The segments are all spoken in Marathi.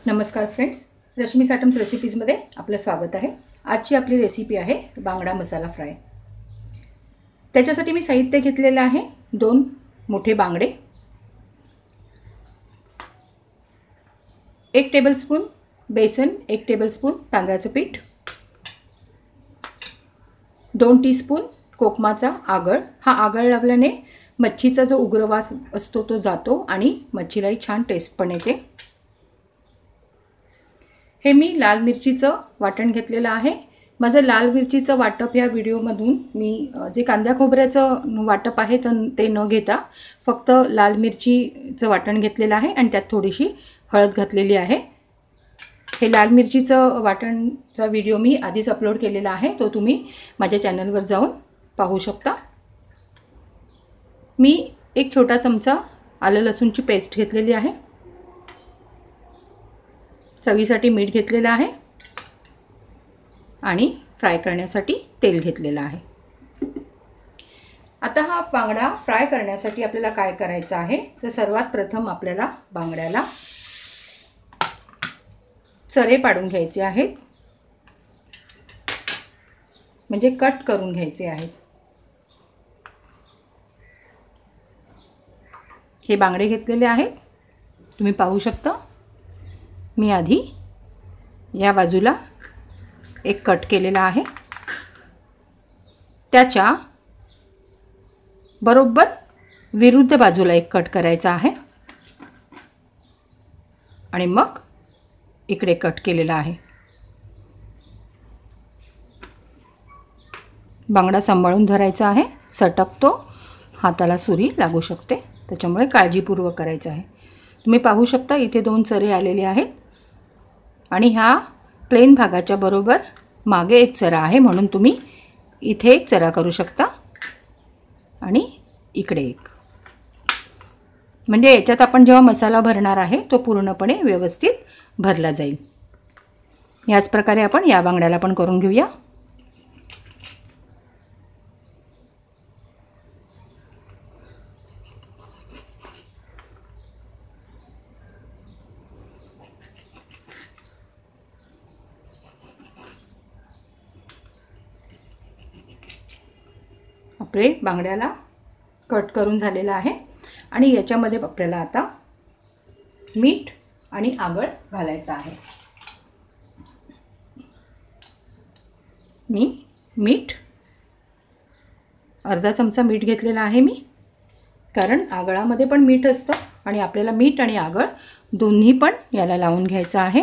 नमस्कार फ्रेंड्स, रश्मी साटम्स रेसिपीजमध्ये आपलं स्वागत आहे। आजची आपली रेसिपी आहे बांगडा मसाला फ्राय। त्याच्यासाठी मी साहित्य घेतलेलं आहे 2 मोठे बांगडे, 1 टेबलस्पून बेसन, 1 टेबलस्पून तांदळाचं पीठ, 2 टीस्पून कोकमाचा आगळ। हा आगळ लावल्याने मच्छीचा जो उग्रवास असतो तो जातो आणि मच्छीलाही छान टेस्ट पण येते। हे मी लाल मिरचीचं वाटण घेतलेलं आहे। माझं लाल मिरचीचं वाटप या व्हिडिओमधून मी जे कांदा खोबऱ्याचं वाटप आहे ते न घेता फक्त लाल मिरचीचं वाटण घेतलेलं आहे आणि त्यात थोडीशी हळद घातलेली आहे। हे लाल मिरचीचं वाटणचा व्हिडिओ मी आधीच अपलोड केलेला आहे, तो तुम्ही माझ्या चॅनलवर जाऊन पाहू शकता। मी 1 छोटा चमचा आलं लसूणची पेस्ट घेतलेली आहे, चवीसाठी मीठ घेतलेलं आहे आणि फ्राय करण्यासाठी तेल घेतलेलं आहे। आता हा बांगडा फ्राय करण्यासाठी आपल्याला काय करायचं आहे, तर सर्वात प्रथम आपल्याला बांगड्याला चरे पाडून घ्यायचे आहेत, म्हणजे कट करून घ्यायचे आहेत। हे बांगडे घेतलेले आहेत, तुम्ही पाहू शकता। मी आधी या बाजूला एक कट केलेला आहे, त्याच्या बरोबर विरुद्ध बाजूला एक कट करायचा आहे आणि मग इकडे कट केलेला आहे। बांगडा सांभाळून धरायचा आहे, सटकतो, हाताला सुरी लागू शकते, त्याच्यामुळे काळजीपूर्वक करायचं आहे। तुम्ही पाहू शकता इथे 2 चरे आलेले आहेत आणि ह्या प्लेन भागाच्या बरोबर मागे एक चरा आहे, म्हणून तुम्ही इथे एक चरा करू शकता आणि इकडे एक, म्हणजे याच्यात आपण जेव्हा मसाला भरणार आहे तो पूर्णपणे व्यवस्थित भरला जाईल। याच प्रकारे आपण या बांगड्याला पण करून घेऊया। आपले बांगड्याला कट करून झालेला आहे आणि याच्यामध्ये आपल्याला आता मीठ आणि आगळ घालायचं आहे। मी मीठ अर्धा चमचा मीठ घेतलेला आहे मी, कारण आगळामध्ये पण मीठ असतं आणि आपल्याला मीठ आणि आगळ दोन्ही पण याला लावून घ्यायचं आहे।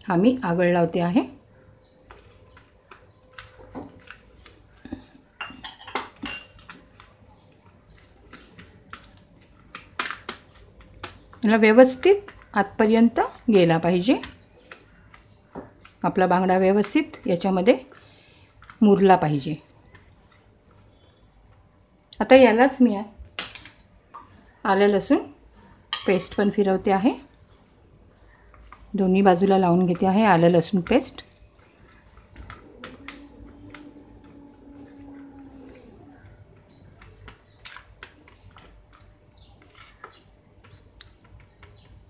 हा मी आगळ लावते आहे। याला व्यवस्थित आतपर्यंत गेला पाहिजे, आपला बांगडा व्यवस्थित याच्यामध्ये मुरला पाहिजे। आता यालाच मी आलं लसूण पेस्ट पण फिरवते आहे, दोन्ही बाजूला लावून घेते आहे आलं लसूण पेस्ट।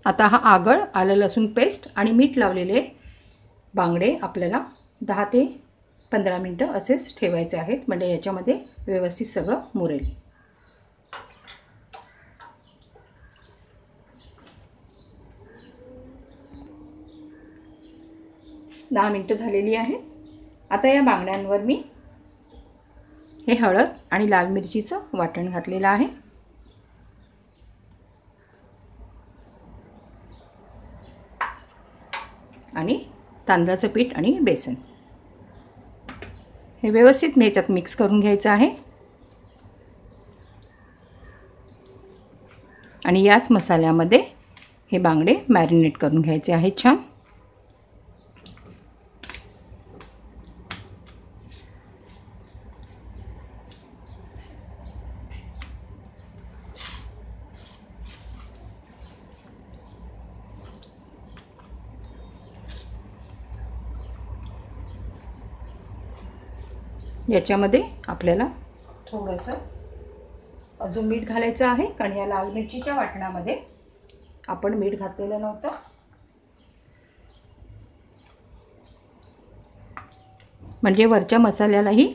आता हा आगळ, आलं लसूण पेस्ट आणि मीठ लावलेले बांगडे आपल्याला 10 ते 15 मिनिटं असेच ठेवायचे आहेत, म्हणजे याच्यामध्ये व्यवस्थित सगळं मुरेल। 10 मिनिटं झालेली आहेत। आता या बांगड्यांवर मी हे हळद आणि लाल मिरचीचं वाटण घातलेलं आहे आणि तांदळाचं पीठ आणि बेसन, हे व्यवस्थित याच्यात मिक्स करून घ्यायचं आहे आणि याच मसाल्यामध्ये हे बांगडे मॅरिनेट करून घ्यायचे आहेत छान। याच्यामध्ये आपल्याला थोडंसं अजून मीठ घालायचं आहे, कारण या लाल मिरचीच्या वाटणामध्ये आपण मीठ घातलेलं नव्हतं. म्हणजे वरच्या मसाल्यालाही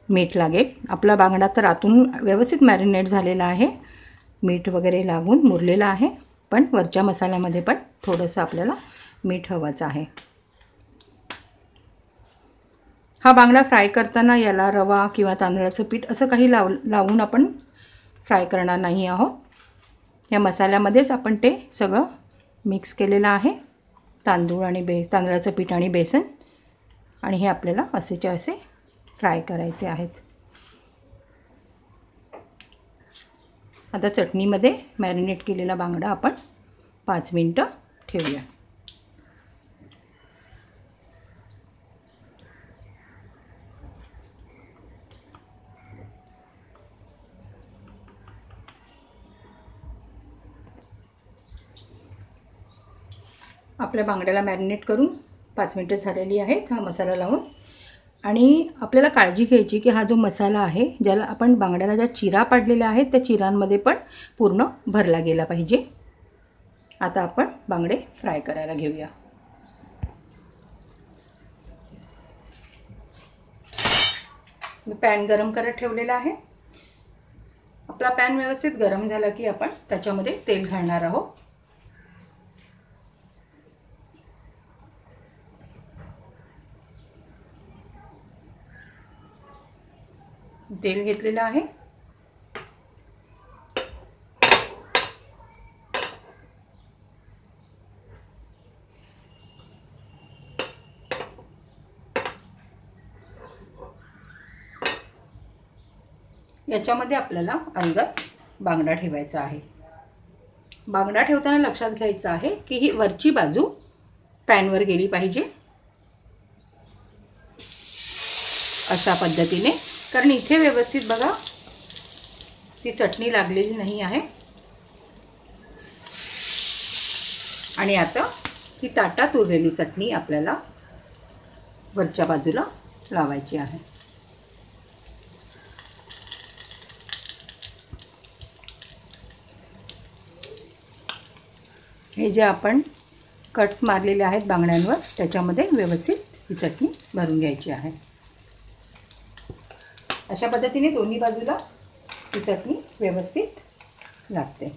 मीठ लागेल. आपला बांगडा तर आतून व्यवस्थित मॅरिनेट झालेला आहे, मीठ वगैरे लागून मुरलेला आहे, पण वरच्या मसाल्यामध्ये पण थोडंसं आपल्याला मीठ हवंच आहे. हा बांगडा फ्राय करताना याला रवा किंवा तांदळाचं पीठ असं काही लावून आपण फ्राय करणार नाही आहोत. या मसाल्यामध्येच आपण ते सगळं मिक्स केलेलं आहे, तांदूळ आणि तांदळाचं पीठ आणि बेसन, आणि हे आपल्याला असेच्या असे फ्राय करायचे आहेत. आता चटणीमध्ये मॅरिनेट केलेला बांगडा आपण 5 मिनिटं ठेवूया. आपल्या बांगड्याला मॅरिनेट करून 5 मिनिटं झालेली आहेत हा मसाला लावून. आणि आपल्याला काळजी घ्यायची की हा जो मसाला आहे, ज्याला आपण बांगड्याला ज्या चिरा पाडलेल्या आहेत त्या चिरांमध्ये पण पूर्ण भरला गेला पाहिजे. आता आपण बांगडे फ्राय करायला घेऊया. मी पॅन गरम करत ठेवलेला आहे. आपला पॅन व्यवस्थित गरम झाला की आपण त्याच्यामध्ये तेल घालणार आहोत. तेल घेतलेलं आहे. याच्यामध्ये आपल्याला अलगद बांगडा ठेवायचा आहे. बांगडा ठेवताना लक्षात घ्यायचं आहे की ही वरची बाजू पॅनवर गेली पाहिजे, अशा पद्धतीने, कारण इथे व्यवस्थित बघा ती चटणी लागलेली नाही आहे. आणि आता ही ताटात उरलेली चटणी आपल्याला वरच्या बाजूला लावायची आहे. हे जे आपण कट मारलेले आहेत बांगड्यांवर त्याच्यामध्ये व्यवस्थित ही चटणी भरून घ्यायची आहे. अशा पद्धतीने दोन्ही बाजूला ही चटणी व्यवस्थित लागते.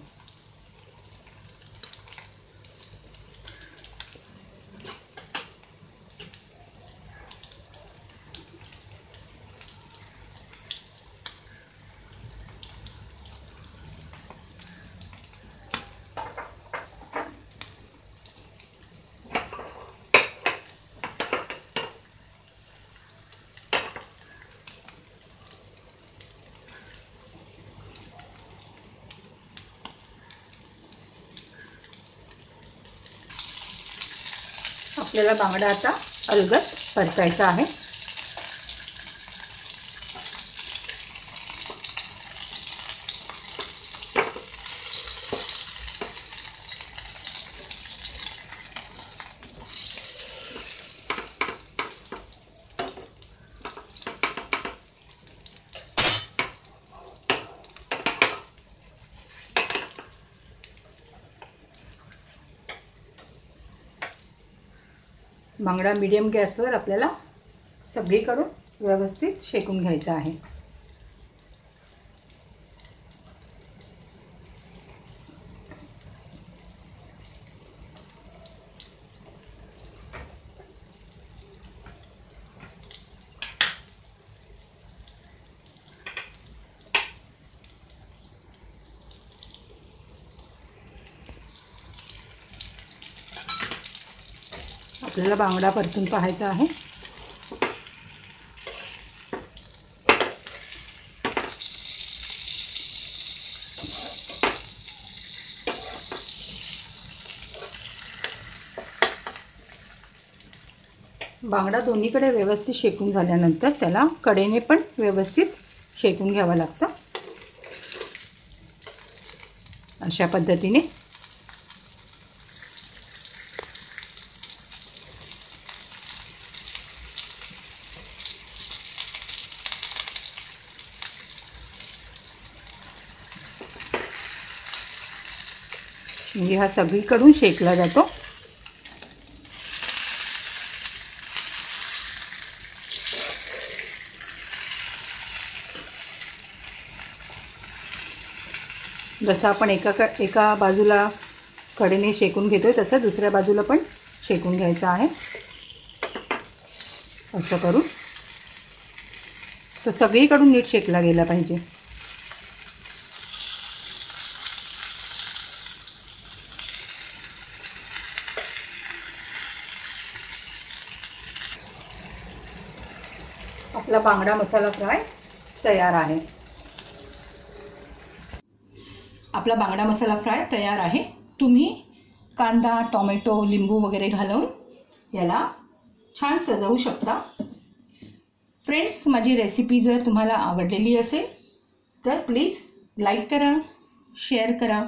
आपल्याला बांगडा आता अलगद परतायचा आहे. बांगडा मीडियम गॅसवर आपल्याला सगळीकडून व्यवस्थित शेकून घ्यायचा आहे. आपल्याला बांगडा परतून पाहायचा आहे. बांगडा दोन्हीकडे व्यवस्थित शेकून झाल्यानंतर त्याला कडेने पण व्यवस्थित शेकून घ्यावं लागतं. अशा पद्धतीने म्हणजे हा सगळीकडून शेकला जातो. जसं आपण एका बाजूला कडेने शेकून घेतोय तसं दुसऱ्या बाजूला पण शेकून घ्यायचं आहे. असं करून तो सगळीकडून नीट शेकला गेला पाहिजे. आपला बांगडा मसाला फ्राय तयार आहे. आपला बांगडा मसाला फ्राय तयार आहे. तुम्ही कांदा, टोमॅटो, लिंबू वगैरे घालून याला छान सजवू शकता. फ्रेंड्स, माझी रेसिपी जर तुम्हाला आवडलेली असेल तर प्लीज लाईक करा, शेअर करा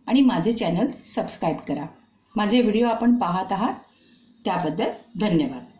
आणि माझे चॅनल सबस्क्राईब करा. माझे व्हिडिओ आपण पाहत आहात त्याबद्दल धन्यवाद.